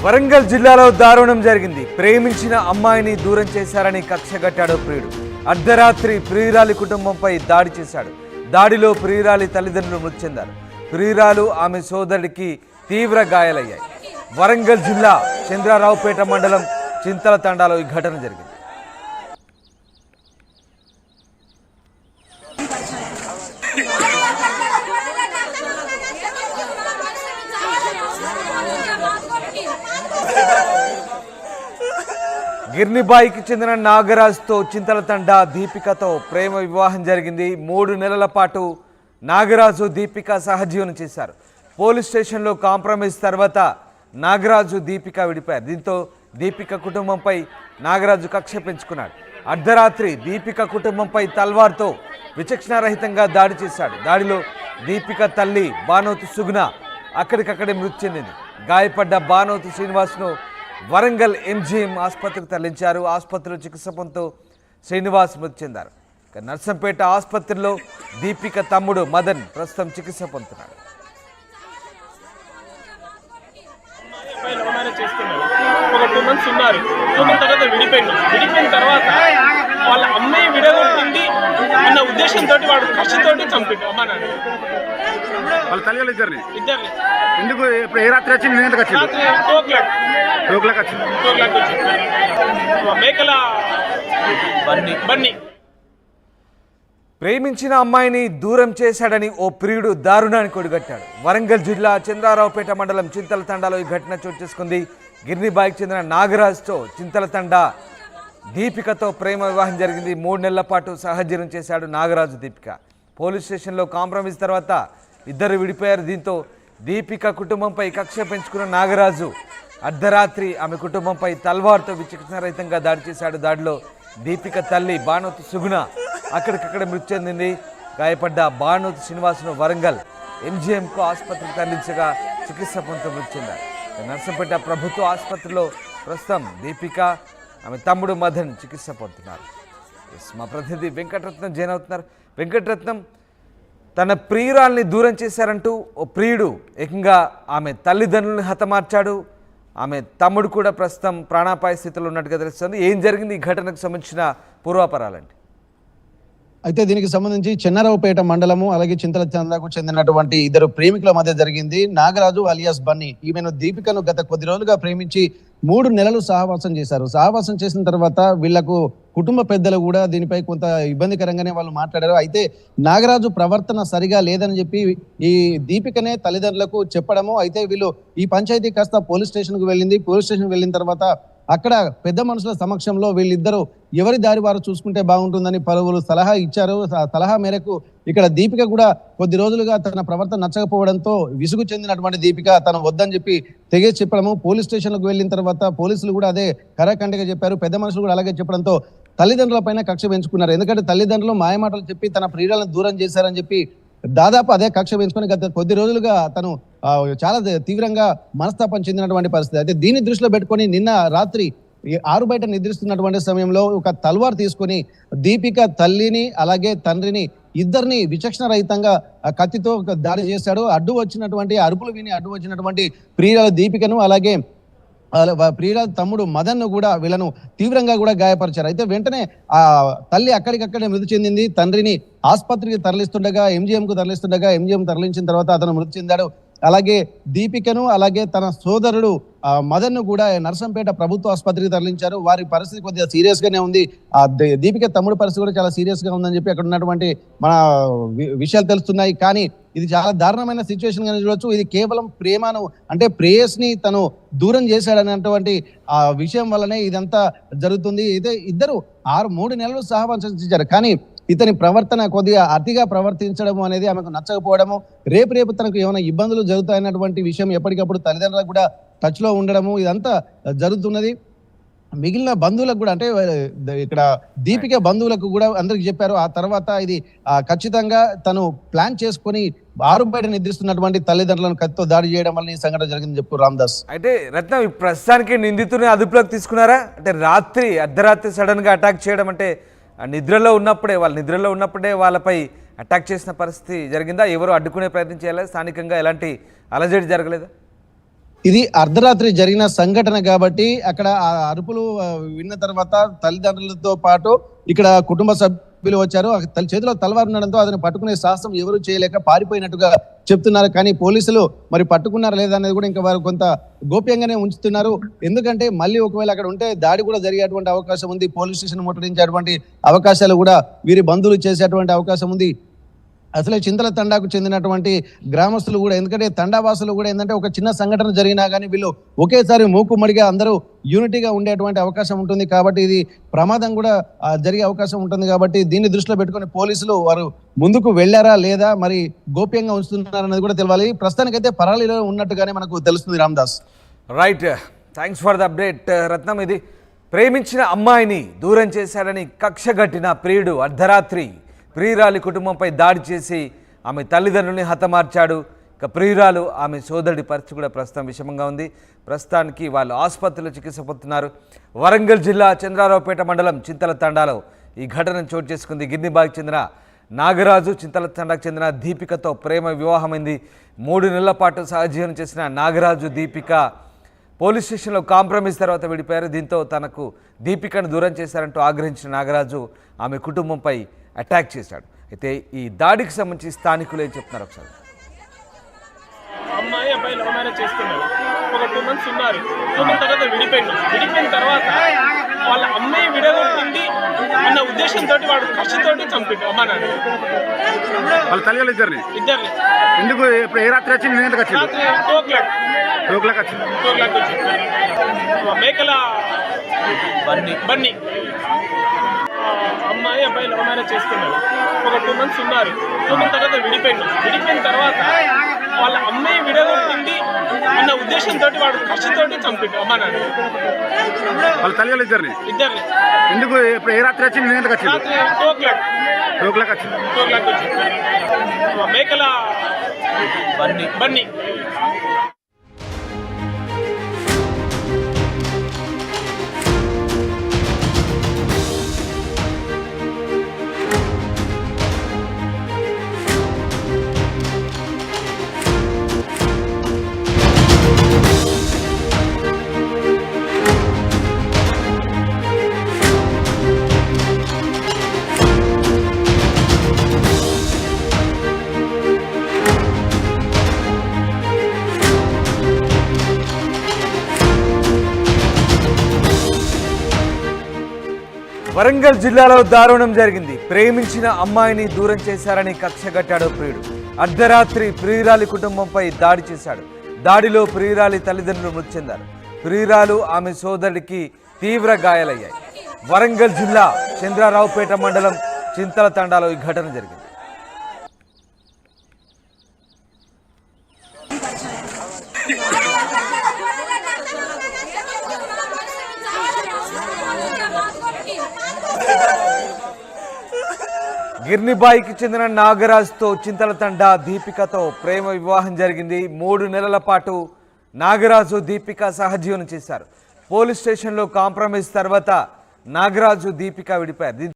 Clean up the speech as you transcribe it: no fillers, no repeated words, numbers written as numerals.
వరంగల్ జిల్లాలో దారుణం జరిగింది. ప్రేమించిన అమ్మాయిని దూరం చేశారని కక్షగట్టాడు ప్రియుడు. అర్ధరాత్రి ప్రియురాలి కుటుంబంపై దాడి చేశాడు. దాడిలో ప్రియురాలి తల్లిదండ్రులు మృతి చెందారు. ప్రియురాలు ఆమె సోదరుడికి తీవ్ర గాయాలయ్యాయి. వరంగల్ జిల్లా చంద్రారావుపేట మండలం చింతల తండాలో ఈ ఘటన జరిగింది. గిర్నిబాయికి చెందిన నాగరాజుతో చింతల తండా దీపికతో ప్రేమ వివాహం జరిగింది. 3 నెలల పాటు నాగరాజు దీపిక సహజీవనం చేశారు. పోలీస్ స్టేషన్లో కాంప్రమైజ్ తర్వాత నాగరాజు దీపిక విడిపారు. దీంతో దీపిక కుటుంబంపై నాగరాజు కక్ష పెంచుకున్నాడు. అర్ధరాత్రి దీపిక కుటుంబంపై తల్వార్తో విచక్షణారహితంగా దాడి చేశాడు. దాడిలో దీపిక తల్లి బానోతు సుగుణ అక్కడికక్కడే మృతి చెందింది. గాయపడ్డ బానోతు శ్రీనివాస్ను వరంగల్ ఎంజీఎం ఆసుపత్రికి తరలించారు. ఆసుపత్రిలో చికిత్స పొందుతూ శ్రీనివాస్ మృతి చెందారు. నర్సంపేట ఆసుపత్రిలో దీపిక తమ్ముడు మదన్ ప్రస్తుతం చికిత్స పొందుతున్నాడు. ఒక 2 months ఉన్నారు. 2 months తర్వాత విడిపోయిన తర్వాత వాళ్ళ అమ్మాయి విడగొట్టింది అన్న ఉద్దేశంతో వాడు కష్టతోటి చంపిండు అమ్మ నాన్న. వాళ్ళ తల్లిదండ్రులు ఇద్దరిని ఎందుకు ఏ రాత్రి వచ్చింది? నేను ఎందుకు వచ్చింది? 2 o'clock వచ్చింది. మేకల బన్నీ ప్రేమించిన అమ్మాయిని దూరం చేశాడని ఓ ప్రియుడు దారుణానికి ఒడిగట్టాడు. వరంగల్ జిల్లా చంద్రారావుపేట మండలం చింతల తండాలో ఈ ఘటన చోటు చేసుకుంది. గిర్నిబాయికి చెందిన నాగరాజుతో చింతల తండా దీపికతో ప్రేమ వివాహం జరిగింది. 3 నెలల పాటు సహజీవనం చేశాడు నాగరాజు దీపిక. పోలీస్ స్టేషన్లో కాంప్రమైజ్ తర్వాత ఇద్దరు విడిపోయారు. దీంతో దీపిక కుటుంబంపై కక్ష పెంచుకున్న నాగరాజు అర్ధరాత్రి ఆమె కుటుంబంపై తల్వార్తో విచక్షణారహితంగా దాడి చేశాడు. దాడిలో దీపిక తల్లి బానోతు సుగుణ అక్కడికక్కడ మృతి చెందింది. గాయపడ్డ బానోతు శ్రీనివాస్ను వరంగల్ ఎంజీఎంకు ఆసుపత్రికి తరలించగా చికిత్స పొందుతూ మృతి చెందారు. నర్సంపేట ప్రభుత్వ ఆసుపత్రిలో ప్రస్తుతం దీపిక ఆమె తమ్ముడు మదన్ చికిత్స పొందుతున్నారు. మా ప్రతినిధి వెంకటరత్నం జాయిన్ అవుతున్నారు. వెంకటరత్నం, తన ప్రియురాల్ని దూరం చేశారంటూ ఓ ప్రియుడు ఏకంగా ఆమె తల్లిదండ్రులను హతమార్చాడు. ఆమె తమ్ముడు కూడా ప్రస్తుతం ప్రాణాపాయ స్థితిలో ఉన్నట్టుగా తెలుస్తుంది. ఏం జరిగింది ఈ ఘటనకు సంబంధించిన పూర్వాపరాలండి? అయితే దీనికి సంబంధించి చెన్నారావుపేట మండలము అలాగే చింతల తండాకు చెందినటువంటి ఇద్దరు ప్రేమికుల మధ్య జరిగింది. నాగరాజు అలియాస్ బన్నీ ఈమెను దీపికను గత కొద్ది రోజులుగా ప్రేమించి 3 నెలలు సహవాసం చేశారు. సహవాసం చేసిన తర్వాత వీళ్లకు కుటుంబ పెద్దలు కూడా దీనిపై కొంత ఇబ్బందికరంగానే వాళ్ళు మాట్లాడారు. అయితే నాగరాజు ప్రవర్తన సరిగా లేదని చెప్పి ఈ దీపికనే తల్లిదండ్రులకు చెప్పడము. అయితే వీళ్ళు ఈ పంచాయతీ కాస్త పోలీస్ స్టేషన్కు వెళ్ళింది. పోలీస్ స్టేషన్ వెళ్ళిన తర్వాత అక్కడ పెద్ద మనుషుల సమక్షంలో వీళ్ళిద్దరూ ఎవరి దారి వారు చూసుకుంటే బాగుంటుందని పలువురు సలహా ఇచ్చారు. సలహా మేరకు ఇక్కడ దీపిక కూడా కొద్ది రోజులుగా తన ప్రవర్తన నచ్చకపోవడంతో విసుగు చెందినటువంటి దీపిక తను వద్దని చెప్పి తెగేసి చెప్పడము. పోలీస్ స్టేషన్లకు వెళ్ళిన తర్వాత పోలీసులు కూడా అదే కరాఖండిగా చెప్పారు. పెద్ద మనుషులు కూడా అలాగే చెప్పడంతో తల్లిదండ్రుల పైన కక్ష పెంచుకున్నారు. ఎందుకంటే తల్లిదండ్రులు మాయమాటలు చెప్పి తన ప్రియులను దూరం చేశారని చెప్పి దాదాపు అదే కక్ష పెంచుకొని గత కొద్ది రోజులుగా తను చాలా తీవ్రంగా మనస్తాపం చెందినటువంటి పరిస్థితి. అయితే దీన్ని దృష్టిలో పెట్టుకొని నిన్న రాత్రి 6 బయట నిద్రిస్తున్నటువంటి సమయంలో ఒక తల్వార్ తీసుకొని దీపిక తల్లిని అలాగే తండ్రిని ఇద్దరిని విచక్షణ రహితంగా కత్తితో దాడి చేశాడు. అడ్డు వచ్చినటువంటి అరుపులు విని అడ్డు వచ్చినటువంటి ప్రియురాలు దీపికను అలాగే ప్రియురాలు తమ్ముడు మదన్ ను కూడా వీళ్ళను తీవ్రంగా కూడా గాయపరిచారు. అయితే వెంటనే ఆ తల్లి అక్కడికక్కడే మృతి చెందింది. తండ్రిని ఆసుపత్రికి తరలిస్తుండగా ఎంజీఎంకు తరలిస్తుండగా ఎంజీఎం తరలించిన తర్వాత అతను మృతి చెందాడు. అలాగే దీపికను అలాగే తన సోదరుడు మదన్ ను కూడా నర్సంపేట ప్రభుత్వ ఆసుపత్రికి తరలించారు. వారి పరిస్థితి కొద్దిగా సీరియస్ గానే ఉంది. ఆ దీపిక తమ్ముడు పరిస్థితి కూడా చాలా సీరియస్ గా ఉందని చెప్పి అక్కడ ఉన్నటువంటి మన విషయాలు తెలుస్తున్నాయి. కానీ ఇది చాలా దారుణమైన సిచ్యువేషన్ గా చూడొచ్చు. ఇది కేవలం ప్రేమను అంటే ప్రేయస్ని తను దూరం చేశాడనేటువంటి ఆ విషయం వల్లనే ఇదంతా జరుగుతుంది. అయితే ఇద్దరు 3 నెలలు సహవాసం చేశారు. కానీ ఇతని ప్రవర్తన కొద్దిగా అతిగా ప్రవర్తించడం అనేది ఆమెకు నచ్చకపోవడము, రేపు తనకు ఏమైనా ఇబ్బందులు జరుగుతాయన్నటువంటి విషయం ఎప్పటికప్పుడు తల్లిదండ్రులకు కూడా టచ్ లో ఉండడము ఇదంతా జరుగుతున్నది. మిగిలిన బంధువులకు కూడా అంటే ఇక్కడ దీపిక బంధువులకు కూడా అందరికి చెప్పారు. ఆ తర్వాత ఇది ఖచ్చితంగా తను ప్లాన్ చేసుకొని 6 బయట నిద్రిస్తున్నటువంటి తల్లిదండ్రులను కత్తితో దాడి చేయడం వల్ల ఈ సంఘటన జరిగిందని చెప్పు రామదాస్. అయితే రత్నం, ప్రస్తుతానికి నిందితుని అదుపులోకి తీసుకున్నారా? అంటే అర్ధరాత్రి సడన్ గా అటాక్ చేయడం అంటే నిద్రలో ఉన్నప్పుడే వాళ్ళపై అటాక్ చేసిన పరిస్థితి జరిగిందా? ఎవరు అడ్డుకునే ప్రయత్నం చేయాలి? స్థానికంగా ఎలాంటి అలజడి జరగలేదా? ఇది అర్ధరాత్రి జరిగిన సంఘటన కాబట్టి అక్కడ ఆ అరుపులు విన్న తర్వాత తల్లిదండ్రులతో పాటు ఇక్కడ కుటుంబ సభ్యులు వచ్చారు. చేతిలో తలవారు ఉండడంతో అతను పట్టుకునే సాహసం ఎవరు చేయలేక పారిపోయినట్టుగా చెప్తున్నారు. కానీ పోలీసులు మరి పట్టుకున్నారా లేదా అనేది కూడా ఇంకా వారు కొంత గోప్యంగానే ఉంచుతున్నారు. ఎందుకంటే మళ్ళీ ఒకవేళ అక్కడ ఉంటే దాడి కూడా జరిగేటువంటి అవకాశం ఉంది. పోలీస్ స్టేషన్ ముట్టడించేటువంటి అవకాశాలు కూడా వీరి బంధువులు చేసేటువంటి అవకాశం ఉంది. అసలే చింతల తండాకు చెందినటువంటి గ్రామస్తులు కూడా, ఎందుకంటే తండావాసులు కూడా ఏంటంటే ఒక చిన్న సంఘటన జరిగినా కానీ వీళ్ళు ఒకేసారి మూకుమ్మడిగా అందరూ యూనిటీగా ఉండేటువంటి అవకాశం ఉంటుంది. కాబట్టి ఇది ప్రమాదం కూడా జరిగే అవకాశం ఉంటుంది. కాబట్టి దీన్ని దృష్టిలో పెట్టుకొని పోలీసులు వారు ముందుకు వెళ్ళారా లేదా మరి గోప్యంగా ఉంచుతున్నారన్నది కూడా తెలియాలి. ప్రస్తుతానికైతే పరారీలో ఉన్నట్టుగానే మనకు తెలుస్తుంది. Ramdas, right, thanks for the update Ratnam. ఇది ప్రేమించిన అమ్మాయిని దూరం చేశాడని కక్షగట్టిన ప్రియుడు అర్ధరాత్రి ప్రియురాలి కుటుంబంపై దాడి చేసి ఆమె తల్లిదండ్రుల్ని హతమార్చాడు. ఇక ప్రియురాలు ఆమె సోదరుడి పరిస్థితి కూడా ప్రస్తుతం విషమంగా ఉంది. ప్రస్తుతానికి వాళ్ళు ఆసుపత్రిలో చికిత్స పొందుతున్నారు. వరంగల్ జిల్లా చంద్రారావుపేట మండలం చింతల తండాలో ఈ ఘటన చోటు చేసుకుంది. గిర్నిబాయికి చెందిన నాగరాజు చింతల తండాకు చెందిన దీపికతో ప్రేమ వివాహమైంది. 3 నెలల పాటు సహజీవనం చేసిన నాగరాజు దీపిక పోలీస్ స్టేషన్లో కాంప్రమైజ్ తర్వాత విడిపోయారు. దీంతో తనకు దీపికను దూరం చేశారంటూ ఆగ్రహించిన నాగరాజు ఆమె కుటుంబంపై అటాక్ చేశాడు. అయితే ఈ దాడికి సంబంధించి స్థానికులు ఏం చెప్తున్నారు ఒకసారి. అమ్మాయి అబ్బాయి లవ్ మ్యారేజ్ చేసుకున్నారు. ఒక 2 months ఉన్నారు. 2 months తర్వాత విడిపోయిన తర్వాత వాళ్ళ అమ్మాయి విడగొట్టింది అన్న ఉద్దేశంతో వాడు కష్టతోటి చంపిండు అమ్మ నాన్న. వాళ్ళ తల్లిదండ్రులు ఇద్దరిని ఎందుకు ఏ రాత్రి వచ్చి నేను ఎందుకు వచ్చి రాత్రి 2 o'clock వచ్చి మేకల బన్నీ అమ్మాయి అబ్బాయి లవ్ మ్యారేజ్ చేసుకున్నారు. ఒక 2 months ఉన్నారు. 2 months తర్వాత విడిపోయిన తర్వాత వాళ్ళ అమ్మాయి విడగొట్టింది అన్న ఉద్దేశంతో వాడు కష్టతోటి చంపిండు అమ్మ నాన్న. వాళ్ళ తల్లిదండ్రులు ఇద్దరిని ఎందుకు ఏ రాత్రి వచ్చి నేను ఎందుకు వచ్చి రాత్రి 2 o'clock వచ్చి మేకల బన్నీ వరంగల్ జిల్లాలో దారుణం జరిగింది. ప్రేమించిన అమ్మాయిని దూరం చేశారని కక్షగట్టాడు ప్రియుడు. అర్ధరాత్రి ప్రియురాలి కుటుంబంపై దాడి చేశాడు. దాడిలో ప్రియురాలి తల్లిదండ్రులు మృతి చెందారు. ప్రియురాలు ఆమె సోదరుడికి తీవ్ర గాయాలయ్యాయి. వరంగల్ జిల్లా చంద్రారావుపేట మండలం చింతల తండాలో ఈ ఘటన జరిగింది. గిర్నిబాయికి చెందిన నాగరాజుతో చింతల తండా దీపికతో ప్రేమ వివాహం జరిగింది. 3 నెలల పాటు నాగరాజు దీపిక సహజీవనం చేశారు. పోలీస్ స్టేషన్లో కాంప్రమైజ్ తర్వాత నాగరాజు దీపిక విడిపారు.